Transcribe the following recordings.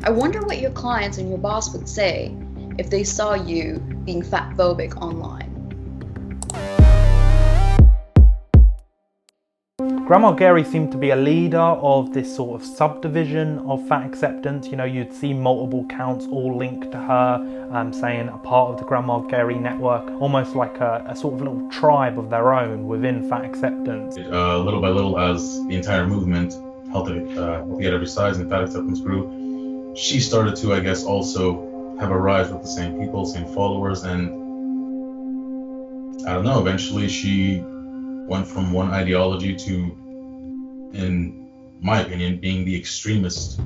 I wonder what your clients and your boss would say if they saw you being fat-phobic online. Grandma Gheri seemed to be a leader of this sort of subdivision of fat acceptance. You know, you'd see multiple accounts all linked to her, saying a part of the Grandma Gheri network, almost like a sort of little tribe of their own within fat acceptance. Little by little, as the entire movement, Healthy at Every Size and fat acceptance grew, she started to, I guess, also have a rise with the same people, same followers, and I don't know, eventually she went from one ideology to, in my opinion, being the extremist.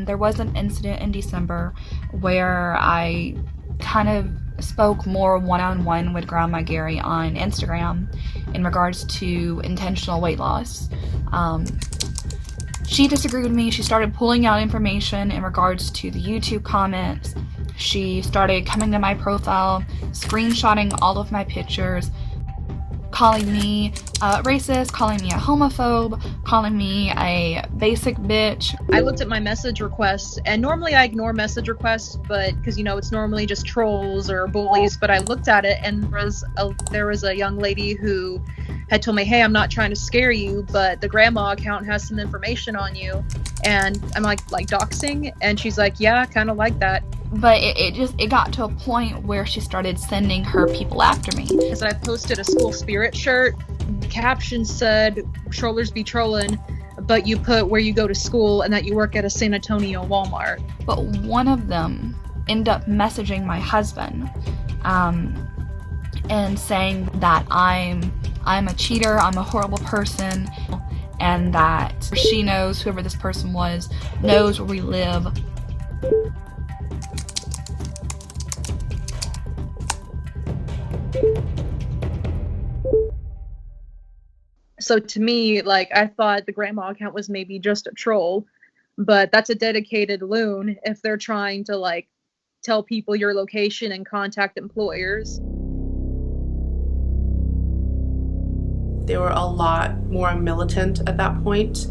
There was an incident in December where I kind of spoke more one-on-one with Grandma Gheri on Instagram in regards to intentional weight loss. She disagreed with me. She started pulling out information in regards to the YouTube comments. She started coming to my profile, screenshotting all of my pictures, calling me racist, calling me a homophobe, calling me a basic bitch. I looked at my message requests, and normally I ignore message requests, but because it's normally just trolls or bullies, but I looked at it and there was a young lady who had told me, hey, I'm not trying to scare you, but the grandma account has some information on you. And I'm like doxing? And she's like, yeah, kind of like that. But it got to a point where she started sending her people after me. Because I posted a school spirit shirt. The caption said, trollers be trolling, but you put where you go to school and that you work at a San Antonio Walmart. But one of them ended up messaging my husband and saying that I'm a cheater, I'm a horrible person, and that she knows, whoever this person was, knows where we live. So to me, I thought the grandma account was maybe just a troll, but that's a dedicated loon if they're trying to tell people your location and contact employers. They were a lot more militant at that point,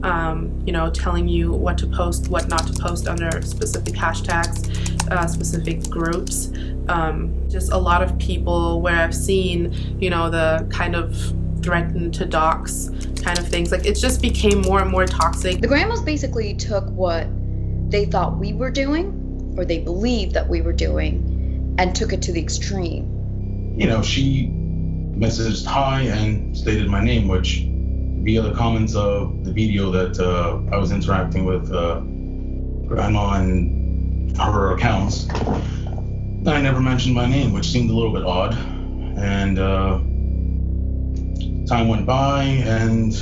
telling you what to post, what not to post under specific hashtags, specific groups. Just a lot of people where I've seen, the kind of threaten to dox kind of things. It just became more and more toxic. The grandmas basically took what they thought we were doing, or they believed that we were doing, and took it to the extreme. She messaged hi and stated my name, which via the comments of the video that I was interacting with Grandma and her accounts, I never mentioned my name, which seemed a little bit odd. And time went by and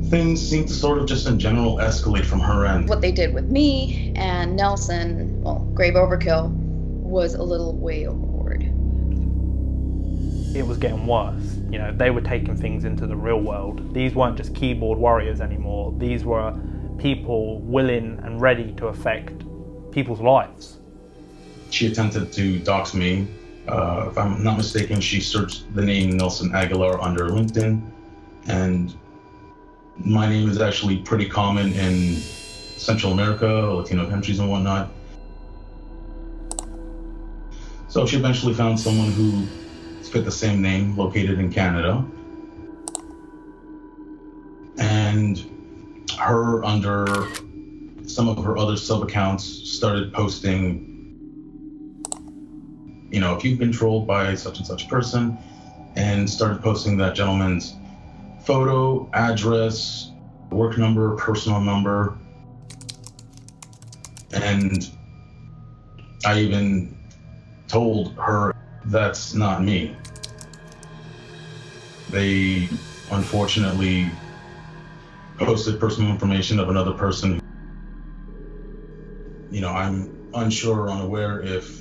things seemed to sort of just in general escalate from her end. What they did with me and Nelson, grave overkill, was a little way overboard. It was getting worse. They were taking things into the real world. These weren't just keyboard warriors anymore. These were people willing and ready to affect people's lives. She attempted to dox me. If I'm not mistaken, she searched the name Nelson Aguilar under LinkedIn, and my name is actually pretty common in Central America, Latino countries and whatnot. So she eventually found someone who fit the same name, located in Canada, and her, under some of her other sub-accounts, started posting, if you've been trolled by such and such person, and started posting that gentleman's photo, address, work number, personal number, and I even told her that's not me. They unfortunately posted personal information of another person. I'm unsure or unaware if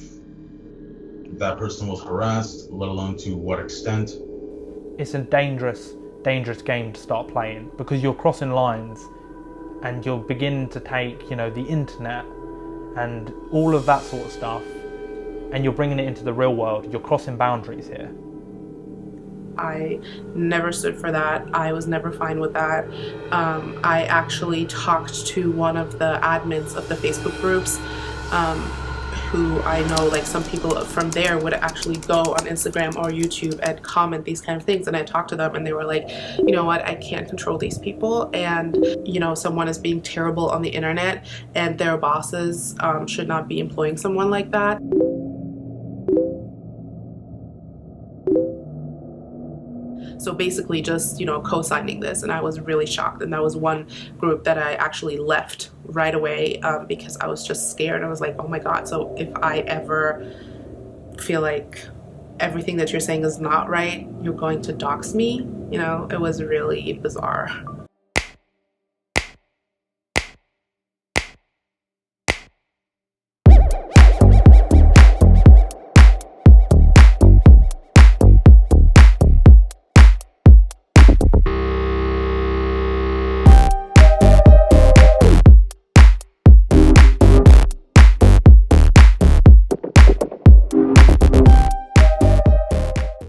that person was harassed, let alone to what extent. It's a dangerous game to start playing, because you're crossing lines and you're beginning to take, the internet and all of that sort of stuff, and you're bringing it into the real world. You're crossing boundaries here. I never stood for that. I was never fine with that. I actually talked to one of the admins of the Facebook groups, who I know, like, some people from there would actually go on Instagram or YouTube and comment these kind of things, and I talked to them and they were like, you know what, I can't control these people, and you know, someone is being terrible on the internet and their bosses should not be employing someone like that. So basically just, you know, co-signing this, and I was really shocked, and that was one group that I actually left right away because I was just scared. I was like, oh my god, so if I ever feel like everything that you're saying is not right, you're going to dox me? You know, it was really bizarre.